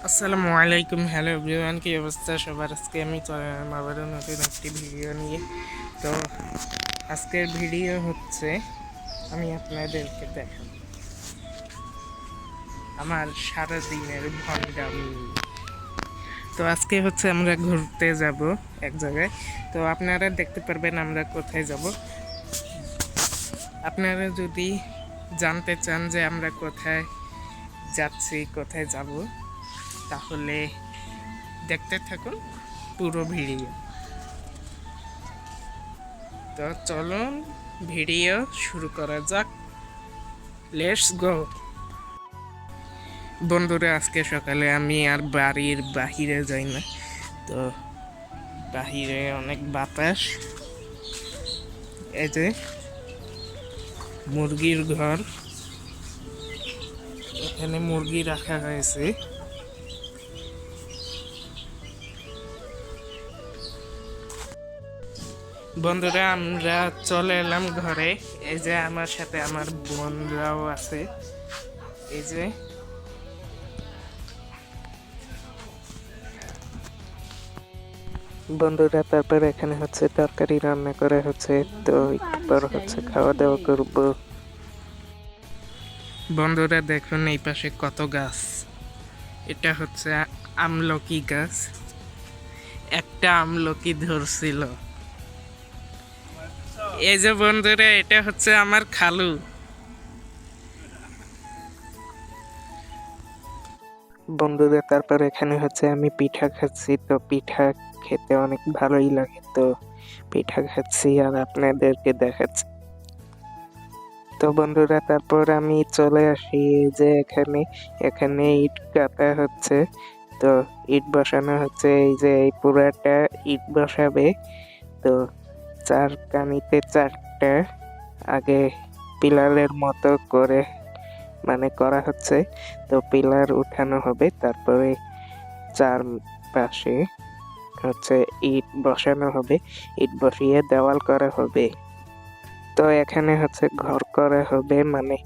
আসসালামু আলাইকুম, hello everyone, কি অবস্থা সবার? আজকে আমি চলে এলাম আবারও নতুন একটি ভিডিও নিয়ে। তো আজকের ভিডিও হচ্ছে আমি আপনাদেরকে দেখাবো আমার সারাদিনের ভণ্ডামি। তো আজকে হচ্ছে আমরা ঘুরতে যাব এক জায়গায়। তো আপনারা দেখতে পারবেন আমরা কোথায় যাব। আপনারা যদি জানতে চান যে আমরা কোথায় যাচ্ছি, কোথায় যাব, তাহলে দেখতে থাকুন পুরো ভিডিও। তো চলুন ভিডিও শুরু করা যাক, লেটস গো। বন্ধুরা, আজকে সকালে আমি আর বাড়ির বাহিরে যাই না। তো বাহিরে অনেক বাতাস। এই যে মুরগির ঘর, এখানে মুরগি রাখা হয়েছে। বন্ধুরা, আমরা চলে এলাম ঘরে। এই যে আমার সাথে আমার বোনরাও আছে। এই যে বন্ধুরা, তারপর এখানে হচ্ছে তরকারি রান্না করা হচ্ছে। তো একটু পর হচ্ছে খাওয়া দাওয়া করব। বন্ধুরা দেখুন এই পাশে কত গাছ। এটা হচ্ছে আমলকি গাছ। একটা আমলকি ধরছিল। এই যে বন্ধুরা, এটা হচ্ছে আমার খালু। বন্ধুরা, তারপর এখানে হচ্ছে আমি পিঠা খাচ্ছি। তো পিঠা খেতে অনেক ভালোই লাগে, তো পিঠা খাচ্ছি আর আপনাদেরকে দেখাচ্ছি। তো বন্ধুরা, তারপর আমি চলে আসি এই যে এখানে এখানে ইট গাঁথা হচ্ছে। তো ইট বসানো হচ্ছে, এই যে এই পুরাটা ইট বসাবে। তো চার কানিতে চারটা আগে পিলারের মতো করে মানে করা হচ্ছে। তো পিলার উঠানো হবে, তারপরে চার পাশে হচ্ছে ইট বসানো হবে। ইট বসিয়ে দেওয়াল করা হবে। তো এখানে হচ্ছে ঘর করা হবে, মানে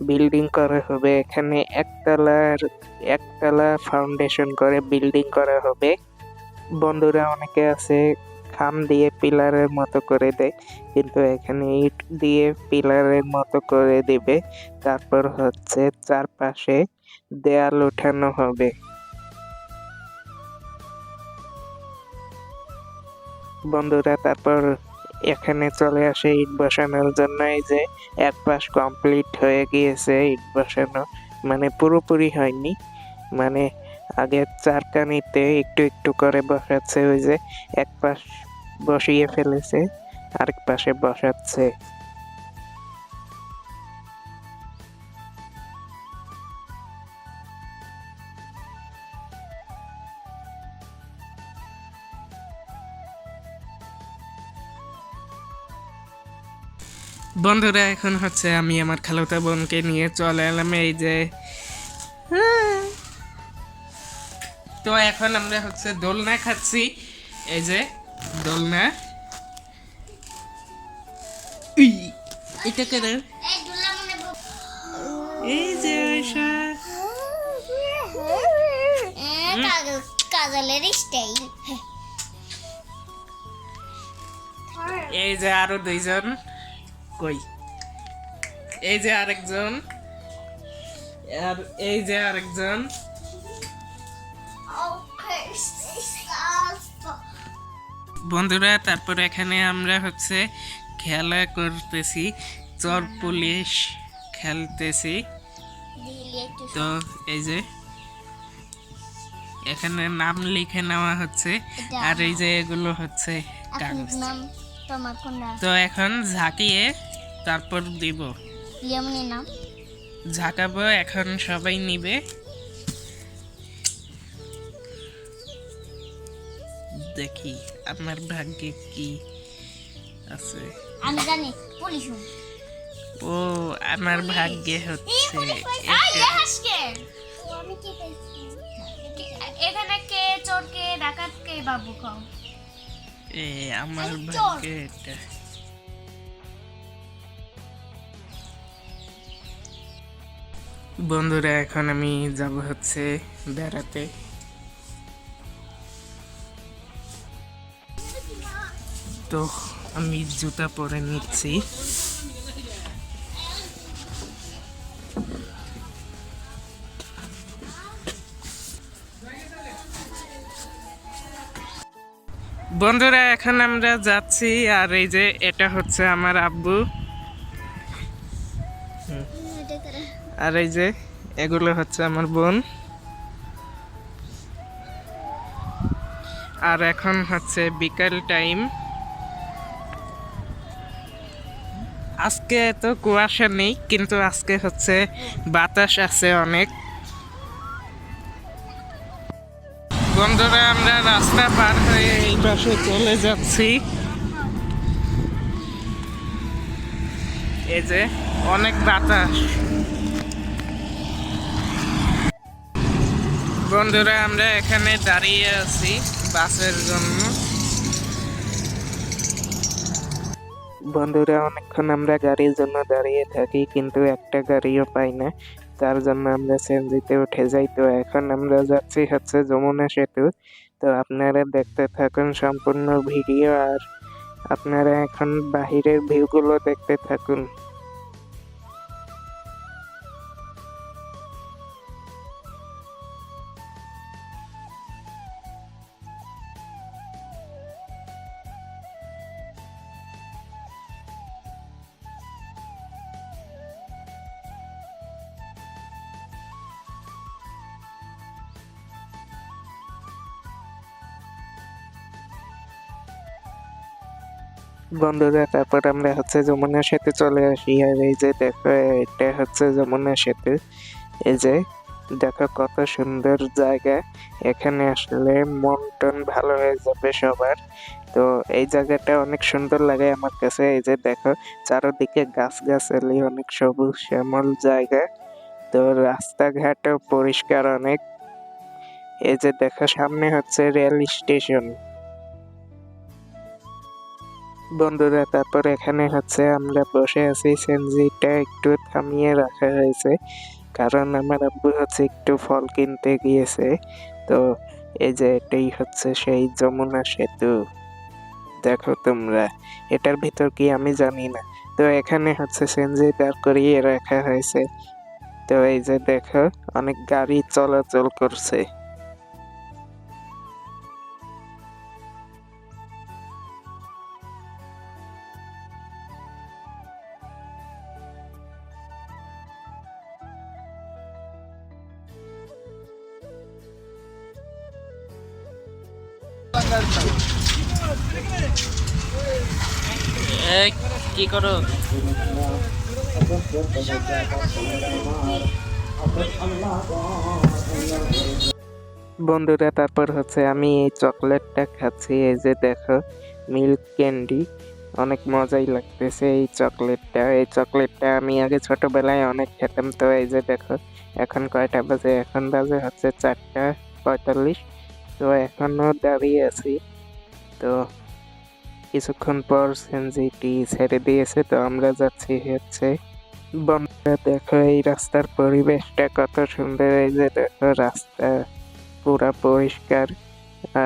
বিল্ডিং করা হবে। এখানে একতলা ফাউন্ডেশন করে বিল্ডিং করা হবে। বন্ধুরা, অনেকে আছে খাম দিয়ে পিলারের মতো করে দেয়, কিন্তু এখানে ইট দিয়ে পিলারের মতো করে দিবে। তারপর হচ্ছে চারপাশে দেয়াল উঠানো হবে। বন্ধুরা, তারপর এখানে চলে আসে ইট বসানোর জন্য। এই যে এক পাশ কমপ্লিট হয়ে গিয়েছে ইট বসানো, মানে পুরোপুরি হয়নি, মানে আগে চারকানিতে একটু একটু করে বসাচ্ছে। ওই যে এক পাশ বসিয়ে ফেলেছে, আরেক পাশে বসাচ্ছে। বন্ধুরা, এখন হচ্ছে আমি আমার খালাতো বোনকে নিয়ে চলে এলাম এই যে। তো এখন আমরা হচ্ছে দোলনা খাচ্ছি। এই যে দোলনা। এটা কেন? এই যে কাজলের স্টাইল। এই যে আরো দুইজন কই, এই যে আরেকজন, আর এই যে আরেকজন। বন্ধুরা, তারপর এখানে আমরা হচ্ছে খেলা করতেছি, চোর পুলিশ খেলতেছি। তো এই যে এখানে নাম লিখে নেওয়া হচ্ছে, আর এই যে এগুলো হচ্ছে কাগজ। তো এখন ঝাঁকিয়ে তারপর দিব, ঝাঁকাবো। এখন সবাই নিবে। দেখি আমার ভাগ্যে কি আছে। আমি জানি পুলিশ। ও, আমার ভাগ্যে হচ্ছে এখানে কে চোর কে ডাকাত কে বাবু খাও। আমার ভাগ্যে এটা। বন্ধুরা, এখন আমি যাব হচ্ছে বেড়াতে। তো আমি জুতা পরে নিচ্ছি। বন্ধুরা এখন আমরা যাচ্ছি, আর এই যে এটা হচ্ছে আমার আব্বু, আর এই যে এগুলো হচ্ছে আমার বোন। আর এখন হচ্ছে বিকাল টাইম। আজকে তো কুয়াশা নেই, কিন্তু আজকে হচ্ছে বাতাস আছে অনেক। বন্ধুরা আমরা রাস্তা পার হয়ে এই পাশে চলে যাচ্ছি। এই যে অনেক বাতাস। বন্ধুরা আমরা এখানে দাঁড়িয়ে আছি বাসের জন্য। বন্ধুরা অনেকক্ষণ আমরা গাড়ির জন্য দাঁড়িয়ে থাকি, কিন্তু একটা গাড়িও পাই না। তার জন্য আমরা সিএনজিতে উঠে যাই। তো এখন আমরা যাচ্ছি হচ্ছে যমুনা সেতু। তো আপনারা দেখতে থাকুন সম্পূর্ণ ভিডিও, আর আপনারা এখন বাহিরের ভিউগুলো দেখতে থাকুন। বন্ধুরা তারপর আমরা হচ্ছে যমুনা সেতু চলে আসি, আর এই যে দেখো এটা হচ্ছে যমুনা সেতু। এই যে দেখো কত সুন্দর জায়গা, এখানে আসলে মন টন ভালো হয়ে যাবে সবার। তো এই জায়গাটা অনেক সুন্দর লাগে আমার কাছে। এই যে দেখো চারদিকে গাছ গাছালি, অনেক সবুজ শ্যামল জায়গা। তো রাস্তাঘাটও পরিষ্কার অনেক। এই যে দেখো সামনে হচ্ছে রেল স্টেশন। বন্ধুরা তারপর এখানে হচ্ছে আমরা বসে আছি, সিএনজিটা একটু থামিয়ে রাখা হয়েছে, কারণ আমার আব্বু হচ্ছে একটু ফল কিনতে গিয়েছে। তো এই যে এটাই হচ্ছে সেই যমুনা সেতু। দেখো তোমরা, এটার ভিতর কি আমি জানি না। তো এখানে হচ্ছে সিএনজি দাঁড় করিয়ে রাখা হয়েছে। তো এই যে দেখো অনেক গাড়ি চলাচল করছে। কি করো? বন্ধুরা তারপর হচ্ছে আমি এই চকলেটটা খাচ্ছি। এই যে দেখো মিল্ক ক্যান্ডি, অনেক মজাই লাগতেছে এই চকলেটটা। এই চকলেটটা আমি আগে ছোটবেলায় অনেক খেতাম। তো এই যে দেখো এখন কয়টা বাজে, এখন বাজে হচ্ছে 4:45। তো এখনো দাঁড়িয়ে আছি। তো কিছুক্ষণ পর সিএনজিটি ছেড়ে দিয়েছে, তো আমরা যাচ্ছি হচ্ছে। বন্ধুরা দেখো এই রাস্তার পরিবেশটা কত সুন্দর। এই যে দেখো রাস্তা পুরা পরিষ্কার।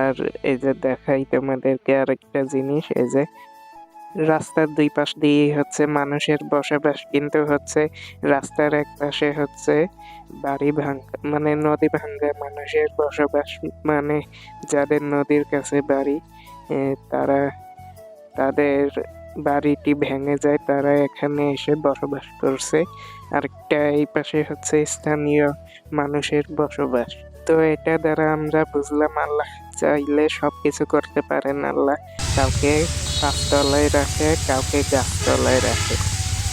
আর এই যে দেখাই তোমাদেরকে আরেকটা জিনিস, এই যে রাস্তার দুই পাশ দিয়ে হচ্ছে মানুষের বসবাস, কিন্তু হচ্ছে রাস্তার এক পাশে হচ্ছে বাড়ি ভাঙ্গা, মানে নদী ভাঙ্গা মানুষের বসবাস। মানে যাদের নদীর কাছে বাড়ি, তারা তাদের বাড়িটি ভেঙে যায়, তারা এখানে এসে বসবাস করছে। আরেকটা এই পাশে হচ্ছে স্থানীয় মানুষের বসবাস। তো এটা দ্বারা আমরা বুঝলাম আল্লাহ চাইলে সবকিছু করতে পারেন। আল্লাহ কাউকে পাঁচতলায় রাখে, কাউকে গাছতলায় রাখে।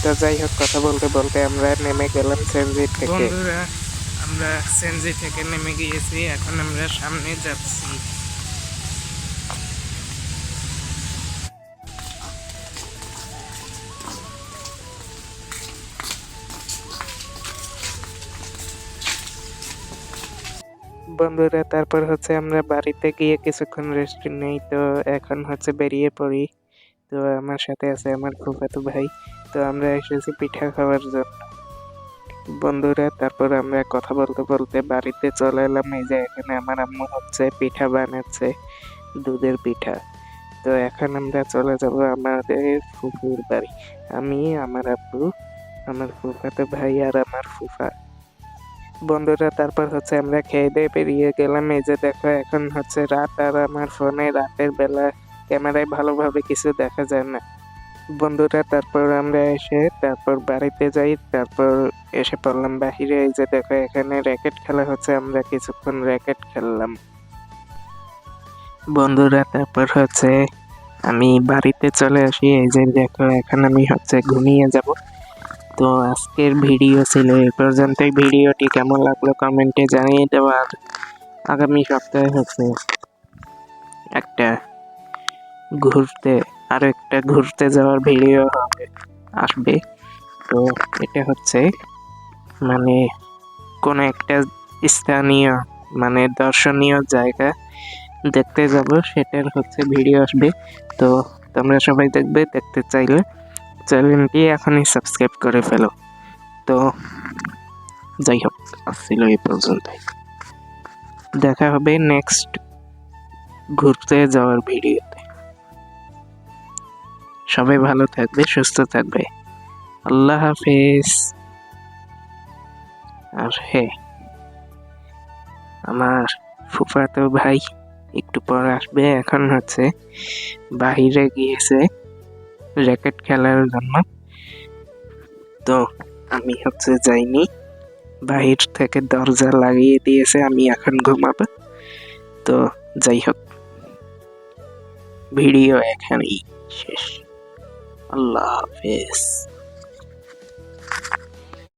তো যাই হোক, কথা বলতে বলতে আমরা নেমে গেলাম সিএনজি থেকে। বন্ধুরা আমরা সিএনজি থেকে নেমে গিয়েছি, এখন আমরা সামনে যাচ্ছি। বন্ধুরা তারপর হচ্ছে আমরা বাড়িতে গিয়ে কিছুক্ষণ রেস্ট নেই। তো এখন হচ্ছে বেরিয়ে পড়ি। তো আমার সাথে আছে আমার ফুফাতো ভাই। তো আমরা এসেছি পিঠা খাওয়ার জন্য। বন্ধুরা তারপর আমরা কথা বলতে বলতে বাড়িতে চলে এলাম। এই যে এখানে আমার আম্মু হচ্ছে পিঠা বানাচ্ছে, দুধের পিঠা। তো এখন আমরা চলে যাব আমাদের ফুফুর বাড়ি। আমি, আমার আব্বু, আমার ফুফাতো ভাই আর আমার ফুফা। বন্ধুরা তারপর হচ্ছে আমরা খেয়ে দিয়ে বেরিয়ে গেলাম। এই যে দেখো এখন হচ্ছে রাত, আর আমার ফোনে রাতের বেলা ক্যামেরায় ভালোভাবে কিছু দেখা যায় না। বন্ধুরা তারপর আমরা এসে তারপর বাড়িতে যাই, তারপর এসে পড়লাম বাহিরে। এই যে দেখো এখানে র্যাকেট খেলা হচ্ছে, আমরা কিছুক্ষণ র্যাকেট খেললাম। বন্ধুরা তারপর হচ্ছে আমি বাড়িতে চলে আসি। এই যে দেখো এখন আমি হচ্ছে ঘুমিয়ে যাব। তো আজকের ভিডিও ছিল এই পর্যন্তই। ভিডিওটি কেমন লাগলো কমেন্টে জানিয়ে দেবো। আর আগামী সপ্তাহে হচ্ছে একটা ঘুরতে যাওয়ার ভিডিও আসবে। তো এটা হচ্ছে মানে কোনো একটা স্থানীয় মানে দর্শনীয় জায়গা দেখতে যাব, সেটার হচ্ছে ভিডিও আসবে। তো তোমরা সবাই দেখতে চাইলে চ্যানেলটি এখনই সাবস্ক্রাইব করে ফেলো। তো যাই হোক, ছিল এই পর্যন্তই। দেখা হবে নেক্সট ঘুরতে যাওয়ার ভিডিওতে। সবাই ভালো থাকবে, সুস্থ থাকবে। আল্লাহ হাফেজ। আর হ্যাঁ, আমার ফুফাতো ভাই একটু পর আসবে। এখন হচ্ছে বাহিরে গিয়েছে র্যাকেট খেলার জন্য। তো আমি হচ্ছে যাইনি, বাহির থেকে দরজা লাগিয়ে দিয়েছে, আমি এখন ঘুমাবো। তো যাই হোক, ভিডিও এখানেই শেষ। আল্লাহ হাফেজ।